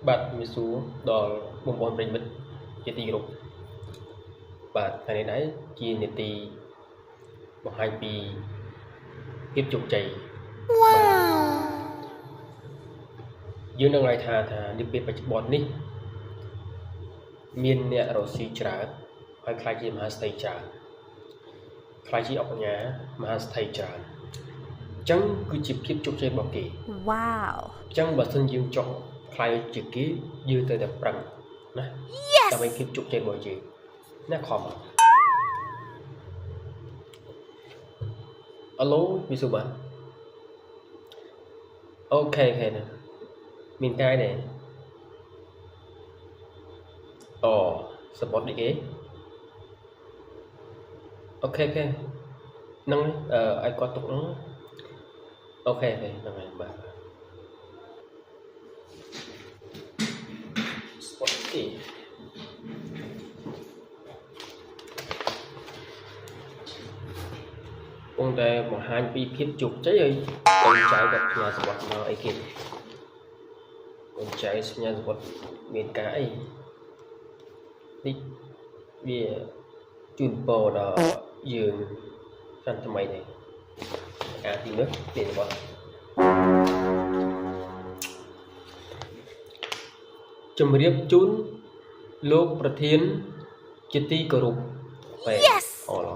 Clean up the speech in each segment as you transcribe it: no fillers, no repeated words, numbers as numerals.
បាទមីស៊ូដល់បងប្អូនប្រិយមិត្តជាទីគោរពបាទថ្ងៃនេះដែរជានីតិបង្ហាញពីភាពជោគជ័យយើងនឹងឲ្យថានាពេលបច្ចុប្បន្ននេះមានអ្នករកស៊ីច្រើនហើយខ្លាចជាមហាស្ថិច្រើនខ្លាចជាអបញ្ញាមហាស្ថិច្រើនអញ្ចឹងគឺជាភាពជោគជ័យរបស់គេវ៉ាវអញ្ចឹងបើសិនយើងចង់ខ្លាយជាគេយើងត្រូវតែប្រឹងណាដើម្បីភាពជោគជ័យរបស់យើងណាខំអាឡូមីស៊ូបាទអូខេណាមានកាយដែរអូសពតនេះគេអូខេហ្នឹងឲ្យគាត់ទុកហ្នឹងអូខេហ្នឹងហើយបាទសពតនេះគង់តែបង្ហាញពីភាពជោគជ័យហើយកូនចៅគាត់ផ្ញើសពតមកអីគេកូនចៅផ្ញើសពតមានការអីនេះវាជូនពរដល់យើងឆ្នាំថ្មីនេះអាទីនេះនេះបងជំរាបជូនលោកប្រធានជាទីគោរពបែអូឡ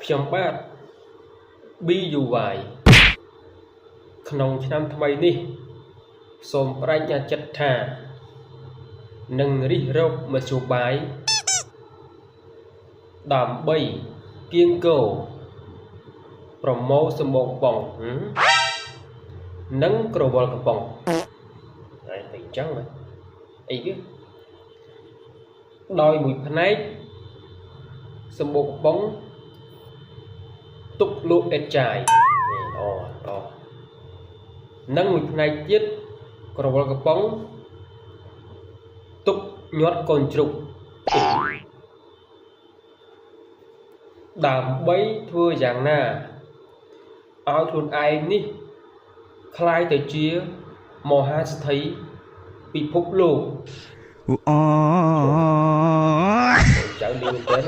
ខ្ញុំបាទ BUY ក្នុងឆ្នាំថ្មីនេះសូមបដិញ្ញាចិត្តថានឹងរិះរកមធ្យោបាយដើម្បីគៀងគោប្រមូលសម្បូរបងនិងក្រវល់កំប៉ុងហើយតែអញ្ចឹងអីគេដោយមួយផ្នែកសម្បូរកំប៉ុងទុកលោកអេតចាយអូនិងមួយផ្នែកទៀតក្រវល់កំប៉ុងទុកញាត់កូនជ្រូកដើម្បីធ្វើយ៉ាងណាឲ្យខ្លួនឯងនេះคล้ายទៅជាមហាស្ថិពិភពលោកអូចៅលឿនទៅ